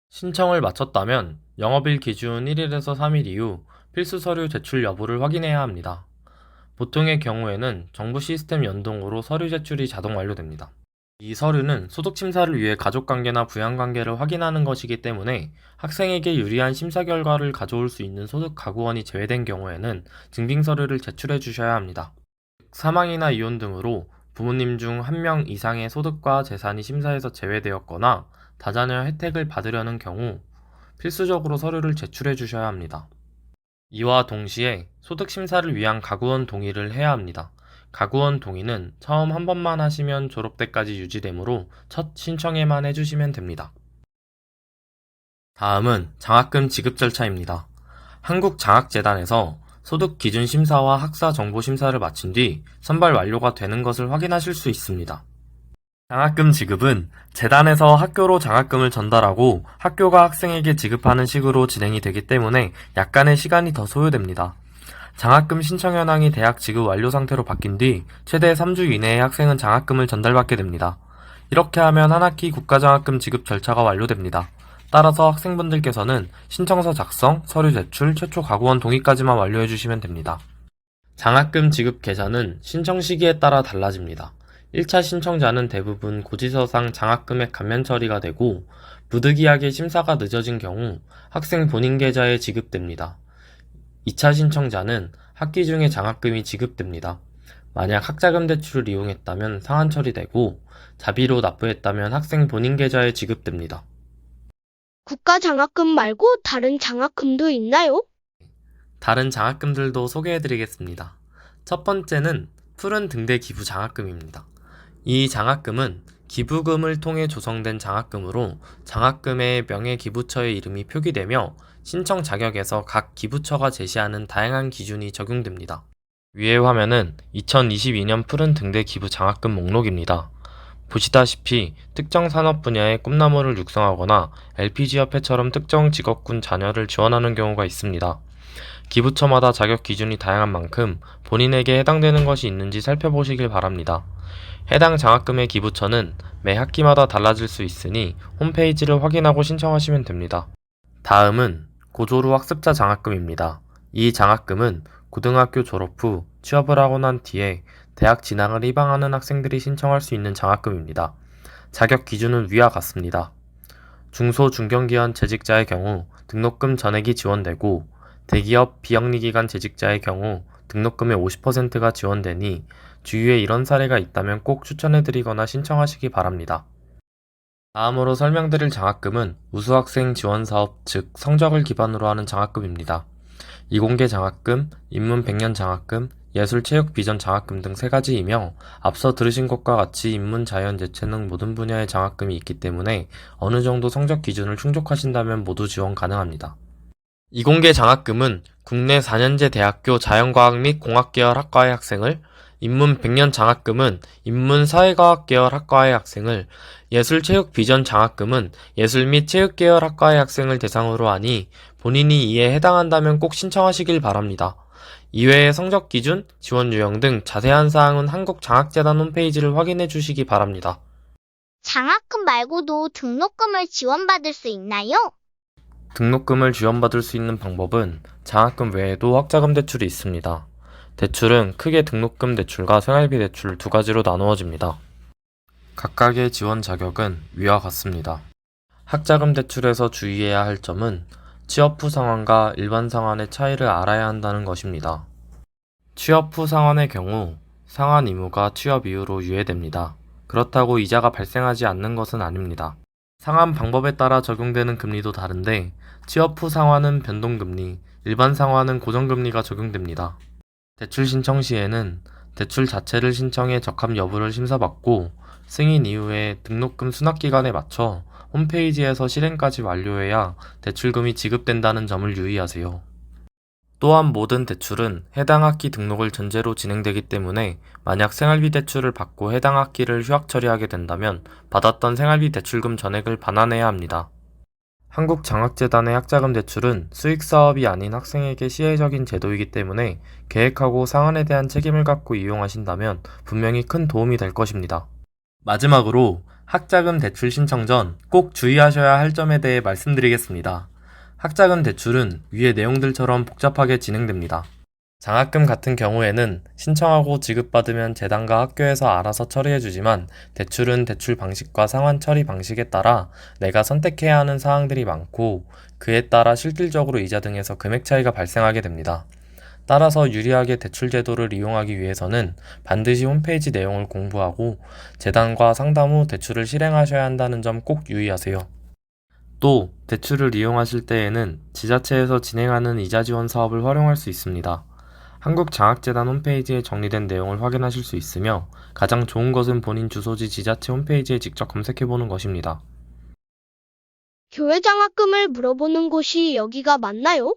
Speaker 6: 신청을 마쳤다면 영업일 기준 1일에서 3일 이후 필수 서류 제출 여부를 확인해야 합니다. 보통의 경우에는 정부 시스템 연동으로 서류 제출이 자동 완료됩니다. 이 서류는 소득 심사를 위해 가족관계나 부양관계를 확인하는 것이기 때문에 학생에게 유리한 심사 결과를 가져올 수 있는 소득 가구원이 제외된 경우에는 증빙 서류를 제출해 주셔야 합니다. 사망이나 이혼 등으로 부모님 중 1명 이상의 소득과 재산이 심사에서 제외되었거나 다자녀 혜택을 받으려는 경우 필수적으로 서류를 제출해 주셔야 합니다. 이와 동시에 소득 심사를 위한 가구원 동의를 해야 합니다. 가구원 동의는 처음 한 번만 하시면 졸업 때까지 유지되므로 첫 신청에만 해주시면 됩니다. 다음은 장학금 지급 절차입니다. 한국장학재단에서 소득 기준 심사와 학사 정보 심사를 마친 뒤 선발 완료가 되는 것을 확인하실 수 있습니다. 장학금 지급은 재단에서 학교로 장학금을 전달하고 학교가 학생에게 지급하는 식으로 진행이 되기 때문에 약간의 시간이 더 소요됩니다. 장학금 신청 현황이 대학 지급 완료 상태로 바뀐 뒤 최대 3주 이내에 학생은 장학금을 전달받게 됩니다. 이렇게 하면 한 학기 국가장학금 지급 절차가 완료됩니다. 따라서 학생분들께서는 신청서 작성, 서류 제출, 최초 가구원 동의까지만 완료해 주시면 됩니다. 장학금 지급 계산은 신청 시기에 따라 달라집니다. 1차 신청자는 대부분 고지서상 장학금액 감면 처리가 되고 부득이하게 심사가 늦어진 경우 학생 본인 계좌에 지급됩니다. 2차 신청자는 학기 중에 장학금이 지급됩니다. 만약 학자금 대출을 이용했다면 상환 처리되고 자비로 납부했다면 학생 본인 계좌에 지급됩니다.
Speaker 4: 국가 장학금 말고 다른 장학금도 있나요?
Speaker 6: 다른 장학금들도 소개해드리겠습니다. 첫 번째는 푸른 등대 기부 장학금입니다. 이 장학금은 기부금을 통해 조성된 장학금으로 장학금의 명예기부처의 이름이 표기되며 신청 자격에서 각 기부처가 제시하는 다양한 기준이 적용됩니다. 위의 화면은 2022년 푸른 등대 기부 장학금 목록입니다. 보시다시피 특정 산업 분야의 꿈나무를 육성하거나 LPG협회처럼 특정 직업군 자녀를 지원하는 경우가 있습니다. 기부처마다 자격 기준이 다양한 만큼 본인에게 해당되는 것이 있는지 살펴보시길 바랍니다. 해당 장학금의 기부처는 매 학기마다 달라질 수 있으니 홈페이지를 확인하고 신청하시면 됩니다. 다음은 고졸 후 학습자 장학금입니다. 이 장학금은 고등학교 졸업 후 취업을 하고 난 뒤에 대학 진학을 희망하는 학생들이 신청할 수 있는 장학금입니다. 자격 기준은 위와 같습니다. 중소 중견기관 재직자의 경우 등록금 전액이 지원되고 대기업 비영리기관 재직자의 경우 등록금의 50%가 지원되니 주위에 이런 사례가 있다면 꼭 추천해드리거나 신청하시기 바랍니다. 다음으로 설명드릴 장학금은 우수학생 지원사업 즉 성적을 기반으로 하는 장학금입니다. 이공계 장학금, 인문 100년 장학금, 예술 체육 비전 장학금 등 3가지이며 앞서 들으신 것과 같이 인문 자연 예체능 모든 분야의 장학금이 있기 때문에 어느 정도 성적 기준을 충족하신다면 모두 지원 가능합니다. 이공계 장학금은 국내 4년제 대학교 자연과학 및 공학 계열 학과의 학생을, 인문 100년 장학금은 인문 사회과학 계열 학과의 학생을, 예술 체육 비전 장학금은 예술 및 체육 계열 학과의 학생을 대상으로 하니 본인이 이에 해당한다면 꼭 신청하시길 바랍니다. 이외의 성적 기준, 지원 유형 등 자세한 사항은 한국장학재단 홈페이지를 확인해 주시기 바랍니다.
Speaker 2: 장학금 말고도 등록금을 지원받을 수 있나요?
Speaker 6: 등록금을 지원받을 수 있는 방법은 장학금 외에도 학자금 대출이 있습니다. 대출은 크게 등록금 대출과 생활비 대출 2가지로 나누어집니다. 각각의 지원 자격은 위와 같습니다. 학자금 대출에서 주의해야 할 점은 취업 후 상환과 일반 상환의 차이를 알아야 한다는 것입니다. 취업 후 상환의 경우 상환 의무가 취업 이후로 유예됩니다. 그렇다고 이자가 발생하지 않는 것은 아닙니다. 상환 방법에 따라 적용되는 금리도 다른데 취업 후 상환은 변동금리, 일반 상환은 고정금리가 적용됩니다. 대출 신청 시에는 대출 자체를 신청해 적합 여부를 심사받고 승인 이후에 등록금 수납기간에 맞춰 홈페이지에서 실행까지 완료해야 대출금이 지급된다는 점을 유의하세요. 또한 모든 대출은 해당 학기 등록을 전제로 진행되기 때문에 만약 생활비 대출을 받고 해당 학기를 휴학 처리하게 된다면 받았던 생활비 대출금 전액을 반환해야 합니다. 한국장학재단의 학자금 대출은 수익사업이 아닌 학생에게 시혜적인 제도이기 때문에 계획하고 상환에 대한 책임을 갖고 이용하신다면 분명히 큰 도움이 될 것입니다. 마지막으로 학자금 대출 신청 전 꼭 주의하셔야 할 점에 대해 말씀드리겠습니다. 학자금 대출은 위의 내용들처럼 복잡하게 진행됩니다. 장학금 같은 경우에는 신청하고 지급받으면 재단과 학교에서 알아서 처리해주지만 대출은 대출 방식과 상환 처리 방식에 따라 내가 선택해야 하는 사항들이 많고 그에 따라 실질적으로 이자 등에서 금액 차이가 발생하게 됩니다. 따라서 유리하게 대출 제도를 이용하기 위해서는 반드시 홈페이지 내용을 공부하고 재단과 상담 후 대출을 실행하셔야 한다는 점 꼭 유의하세요. 또 대출을 이용하실 때에는 지자체에서 진행하는 이자 지원 사업을 활용할 수 있습니다. 한국장학재단 홈페이지에 정리된 내용을 확인하실 수 있으며 가장 좋은 것은 본인 주소지 지자체 홈페이지에 직접 검색해보는 것입니다.
Speaker 4: 교회 장학금을 물어보는 곳이 여기가 맞나요?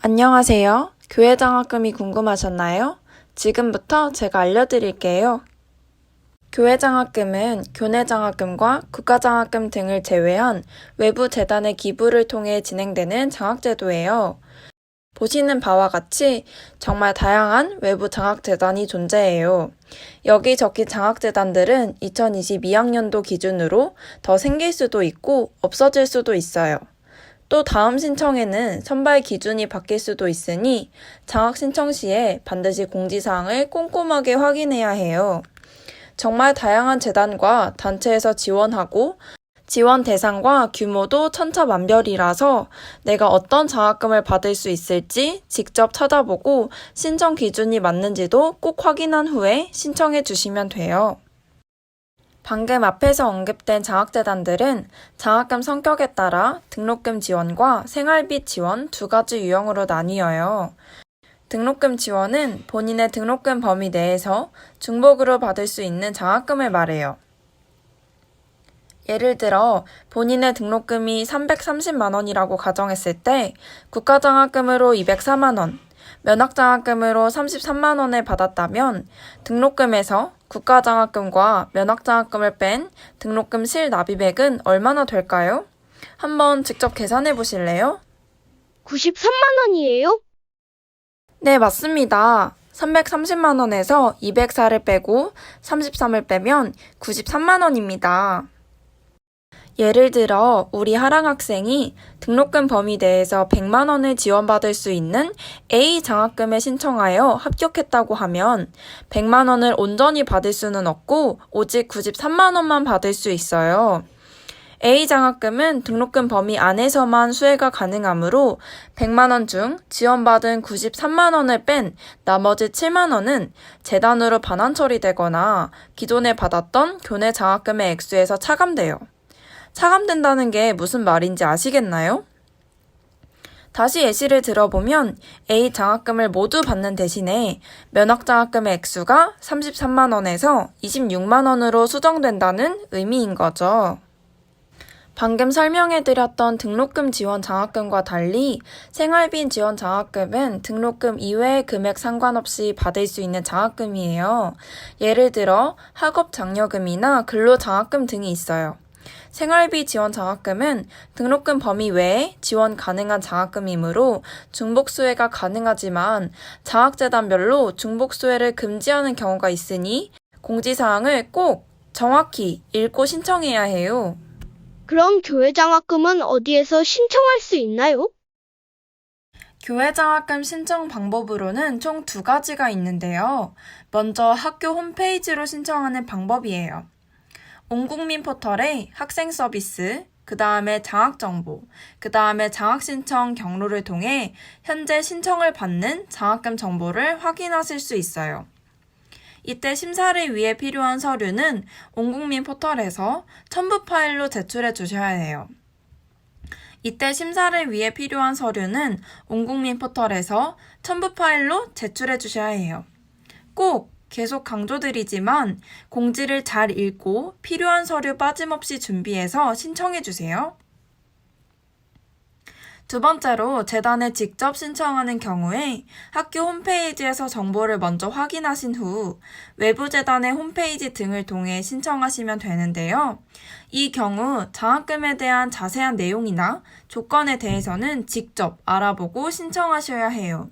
Speaker 1: 안녕하세요. 교회 장학금이 궁금하셨나요? 지금부터 제가 알려드릴게요. 교회 장학금은 교내 장학금과 국가 장학금 등을 제외한 외부 재단의 기부를 통해 진행되는 장학제도예요. 보시는 바와 같이 정말 다양한 외부 장학재단이 존재해요. 여기 적힌 장학재단들은 2022학년도 기준으로 더 생길 수도 있고 없어질 수도 있어요. 또 다음 신청에는 선발 기준이 바뀔 수도 있으니 장학 신청 시에 반드시 공지사항을 꼼꼼하게 확인해야 해요. 정말 다양한 재단과 단체에서 지원하고 지원 대상과 규모도 천차만별이라서 내가 어떤 장학금을 받을 수 있을지 직접 찾아보고 신청 기준이 맞는지도 꼭 확인한 후에 신청해 주시면 돼요. 방금 앞에서 언급된 장학재단들은 장학금 성격에 따라 등록금 지원과 생활비 지원 2가지 유형으로 나뉘어요. 등록금 지원은 본인의 등록금 범위 내에서 중복으로 받을 수 있는 장학금을 말해요. 예를 들어 본인의 등록금이 330만 원이라고 가정했을 때 국가장학금으로 204만 원, 면학장학금으로 33만 원을 받았다면 등록금에서 국가장학금과 면학장학금을 뺀 등록금 실납입액은 얼마나 될까요? 한번 직접 계산해 보실래요?
Speaker 4: 93만 원이에요?
Speaker 1: 네, 맞습니다. 330만 원에서 204를 빼고 33을 빼면 93만 원입니다. 예를 들어 우리 하랑 학생이 등록금 범위 내에서 100만 원을 지원받을 수 있는 A 장학금에 신청하여 합격했다고 하면 100만 원을 온전히 받을 수는 없고 오직 93만 원만 받을 수 있어요. A 장학금은 등록금 범위 안에서만 수혜가 가능하므로 100만 원 중 지원받은 93만 원을 뺀 나머지 7만 원은 재단으로 반환 처리되거나 기존에 받았던 교내 장학금의 액수에서 차감돼요. 차감된다는 게 무슨 말인지 아시겠나요? 다시 예시를 들어보면 A 장학금을 모두 받는 대신에 면학장학금의 액수가 33만 원에서 26만 원으로 수정된다는 의미인 거죠. 방금 설명해드렸던 등록금 지원 장학금과 달리 생활비 지원 장학금은 등록금 이외의 금액 상관없이 받을 수 있는 장학금이에요. 예를 들어 학업 장려금이나 근로 장학금 등이 있어요. 생활비 지원 장학금은 등록금 범위 외에 지원 가능한 장학금이므로 중복 수혜가 가능하지만 장학재단별로 중복 수혜를 금지하는 경우가 있으니 공지사항을 꼭 정확히 읽고 신청해야 해요.
Speaker 4: 그럼 교회 장학금은 어디에서 신청할 수 있나요?
Speaker 1: 교회 장학금 신청 방법으로는 총 2가지가 있는데요. 먼저 학교 홈페이지로 신청하는 방법이에요. 온국민 포털에 학생 서비스, 그 다음에 장학정보, 그 다음에 장학신청 경로를 통해 현재 신청을 받는 장학금 정보를 확인하실 수 있어요. 이때 심사를 위해 필요한 서류는 온국민 포털에서 첨부 파일로 제출해 주셔야 해요. 이때 심사를 위해 필요한 서류는 온국민 포털에서 첨부 파일로 제출해 주셔야 해요. 꼭 계속 강조드리지만 공지를 잘 읽고 필요한 서류 빠짐없이 준비해서 신청해 주세요. 두 번째로 재단에 직접 신청하는 경우에 학교 홈페이지에서 정보를 먼저 확인하신 후 외부 재단의 홈페이지 등을 통해 신청하시면 되는데요. 이 경우 장학금에 대한 자세한 내용이나 조건에 대해서는 직접 알아보고 신청하셔야 해요.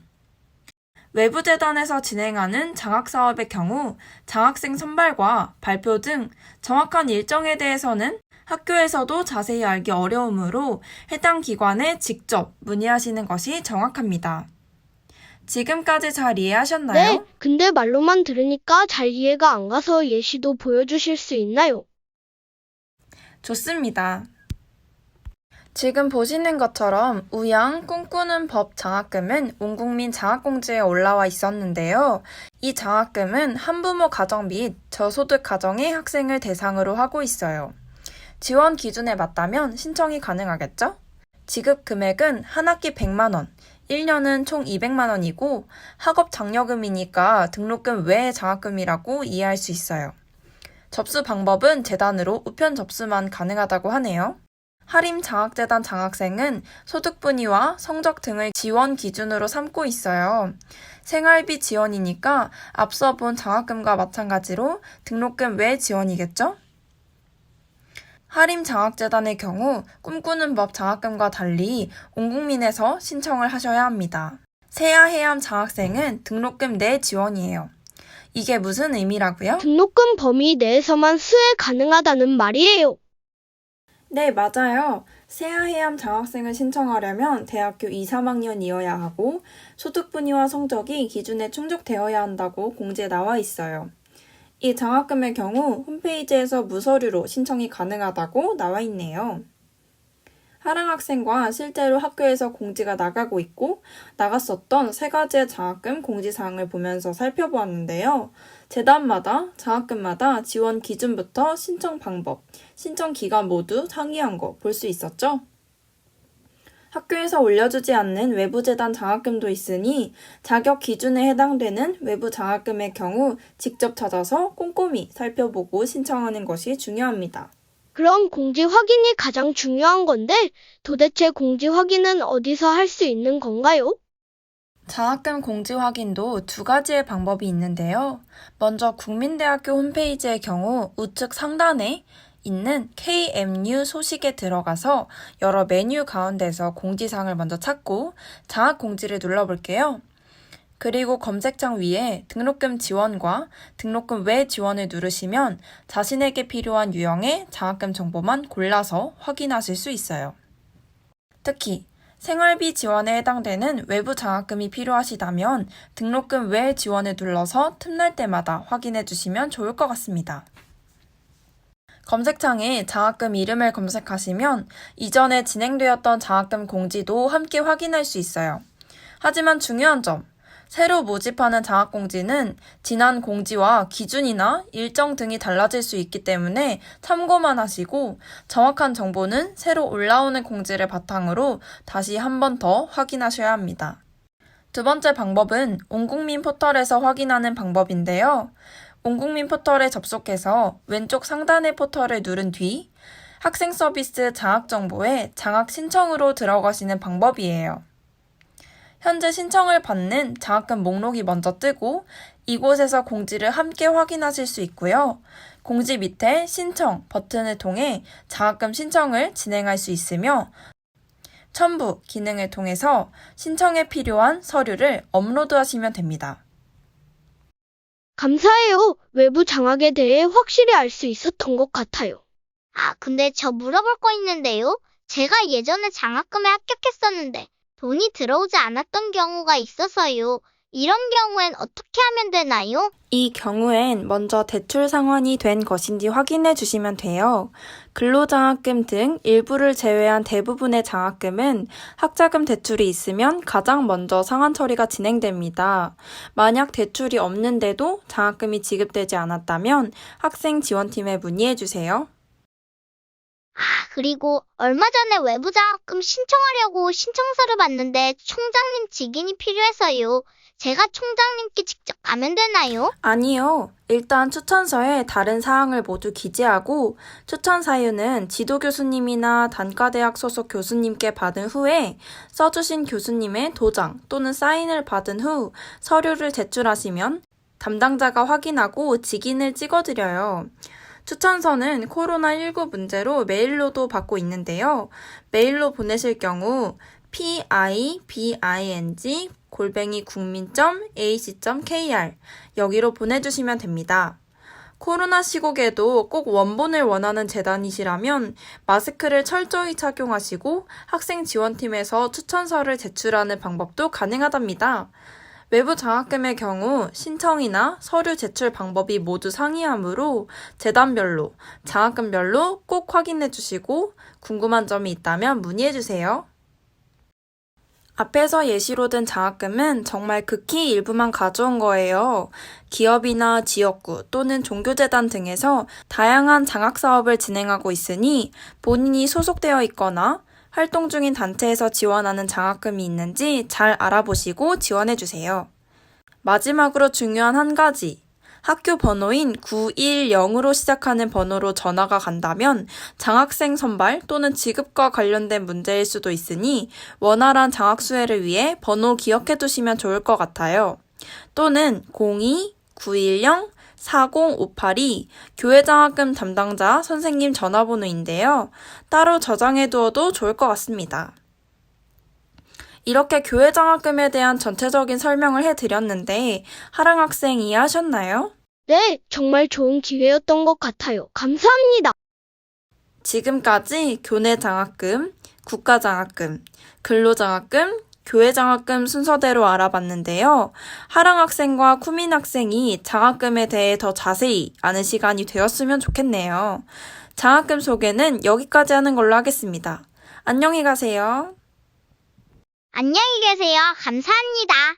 Speaker 1: 외부 재단에서 진행하는 장학사업의 경우 장학생 선발과 발표 등 정확한 일정에 대해서는 학교에서도 자세히 알기 어려우므로 해당 기관에 직접 문의하시는 것이 정확합니다. 지금까지 잘 이해하셨나요?
Speaker 4: 네, 근데 말로만 들으니까 잘 이해가 안 가서 예시도 보여주실 수 있나요?
Speaker 1: 좋습니다. 지금 보시는 것처럼 우양 꿈꾸는 법 장학금은 온국민 장학공지에 올라와 있었는데요. 이 장학금은 한부모 가정 및 저소득 가정의 학생을 대상으로 하고 있어요. 지원 기준에 맞다면 신청이 가능하겠죠? 지급 금액은 한 학기 100만 원, 1년은 총 200만 원이고 학업 장려금이니까 등록금 외의 장학금이라고 이해할 수 있어요. 접수 방법은 재단으로 우편 접수만 가능하다고 하네요. 하림장학재단 장학생은 소득분위와 성적 등을 지원 기준으로 삼고 있어요. 생활비 지원이니까 앞서 본 장학금과 마찬가지로 등록금 외 지원이겠죠? 하림장학재단의 경우 꿈꾸는 법 장학금과 달리 온국민에서 신청을 하셔야 합니다. 세아해암 장학생은 등록금 내 지원이에요. 이게 무슨 의미라고요?
Speaker 4: 등록금 범위 내에서만 수혜 가능하다는 말이에요.
Speaker 1: 네, 맞아요. 세아해암 장학생을 신청하려면 대학교 2, 3학년이어야 하고 소득분위와 성적이 기준에 충족되어야 한다고 공지에 나와 있어요. 이 장학금의 경우 홈페이지에서 무서류로 신청이 가능하다고 나와 있네요. 하랑 학생과 실제로 학교에서 공지가 나가고 있고 나갔었던 3가지의 장학금 공지사항을 보면서 살펴보았는데요. 재단마다 장학금마다 지원 기준부터 신청 방법, 신청 기간 모두 상이한 거 볼 수 있었죠? 학교에서 올려주지 않는 외부 재단 장학금도 있으니 자격 기준에 해당되는 외부 장학금의 경우 직접 찾아서 꼼꼼히 살펴보고 신청하는 것이 중요합니다.
Speaker 4: 그럼 공지 확인이 가장 중요한 건데 도대체 공지 확인은 어디서 할 수 있는 건가요?
Speaker 1: 장학금 공지 확인도 두 가지의 방법이 있는데요. 먼저 국민대학교 홈페이지의 경우 우측 상단에 있는 KMU 소식에 들어가서 여러 메뉴 가운데서 공지사항을 먼저 찾고 장학 공지를 눌러볼게요. 그리고 검색창 위에 등록금 지원과 등록금 외 지원을 누르시면 자신에게 필요한 유형의 장학금 정보만 골라서 확인하실 수 있어요. 특히 생활비 지원에 해당되는 외부 장학금이 필요하시다면 등록금 외 지원을 눌러서 틈날 때마다 확인해 주시면 좋을 것 같습니다. 검색창에 장학금 이름을 검색하시면 이전에 진행되었던 장학금 공지도 함께 확인할 수 있어요. 하지만 중요한 점, 새로 모집하는 장학공지는 지난 공지와 기준이나 일정 등이 달라질 수 있기 때문에 참고만 하시고 정확한 정보는 새로 올라오는 공지를 바탕으로 다시 한 번 더 확인하셔야 합니다. 두 번째 방법은 온국민 포털에서 확인하는 방법인데요. 온국민 포털에 접속해서 왼쪽 상단의 포털을 누른 뒤 학생 서비스 장학 정보에 장학 신청으로 들어가시는 방법이에요. 현재 신청을 받는 장학금 목록이 먼저 뜨고 이곳에서 공지를 함께 확인하실 수 있고요. 공지 밑에 신청 버튼을 통해 장학금 신청을 진행할 수 있으며 첨부 기능을 통해서 신청에 필요한 서류를 업로드하시면 됩니다.
Speaker 4: 감사해요. 외부 장학에 대해 확실히 알 수 있었던 것 같아요.
Speaker 2: 아, 근데 저 물어볼 거 있는데요. 제가 예전에 장학금에 합격했었는데 돈이 들어오지 않았던 경우가 있어서요. 이런 경우엔 어떻게 하면 되나요?
Speaker 1: 이 경우엔 먼저 대출 상환이 된 것인지 확인해 주시면 돼요. 근로장학금 등 일부를 제외한 대부분의 장학금은 학자금 대출이 있으면 가장 먼저 상환 처리가 진행됩니다. 만약 대출이 없는데도 장학금이 지급되지 않았다면 학생 지원팀에 문의해 주세요.
Speaker 2: 아, 그리고 얼마 전에 외부 장학금 신청하려고 신청서를 받는데 총장님 직인이 필요해서요. 제가 총장님께 직접 가면 되나요?
Speaker 1: 아니요. 일단 추천서에 다른 사항을 모두 기재하고 추천 사유는 지도 교수님이나 단과대학 소속 교수님께 받은 후에 써주신 교수님의 도장 또는 사인을 받은 후 서류를 제출하시면 담당자가 확인하고 직인을 찍어드려요. 추천서는 코로나19 문제로 메일로도 받고 있는데요. 메일로 보내실 경우 pibing@국민.ac.kr 여기로 보내주시면 됩니다. 코로나 시국에도 꼭 원본을 원하는 재단이시라면 마스크를 철저히 착용하시고 학생 지원팀에서 추천서를 제출하는 방법도 가능하답니다. 외부 장학금의 경우 신청이나 서류 제출 방법이 모두 상이하므로 재단별로, 장학금별로 꼭 확인해 주시고 궁금한 점이 있다면 문의해 주세요. 앞에서 예시로 든 장학금은 정말 극히 일부만 가져온 거예요. 기업이나 지역구 또는 종교재단 등에서 다양한 장학사업을 진행하고 있으니 본인이 소속되어 있거나 활동 중인 단체에서 지원하는 장학금이 있는지 잘 알아보시고 지원해주세요. 마지막으로 중요한 한 가지. 학교 번호인 910으로 시작하는 번호로 전화가 간다면 장학생 선발 또는 지급과 관련된 문제일 수도 있으니 원활한 장학 수혜를 위해 번호 기억해 두시면 좋을 것 같아요. 또는 02-910-40582 교회장학금 담당자 선생님 전화번호인데요. 따로 저장해 두어도 좋을 것 같습니다. 이렇게 교회장학금에 대한 전체적인 설명을 해드렸는데 하랑 학생 이해하셨나요?
Speaker 4: 네, 정말 좋은 기회였던 것 같아요. 감사합니다.
Speaker 1: 지금까지 교내장학금, 국가장학금, 근로장학금, 교회장학금 순서대로 알아봤는데요. 하랑 학생과 쿠민 학생이 장학금에 대해 더 자세히 아는 시간이 되었으면 좋겠네요. 장학금 소개는 여기까지 하는 걸로 하겠습니다. 안녕히 가세요.
Speaker 2: 안녕히 계세요. 감사합니다.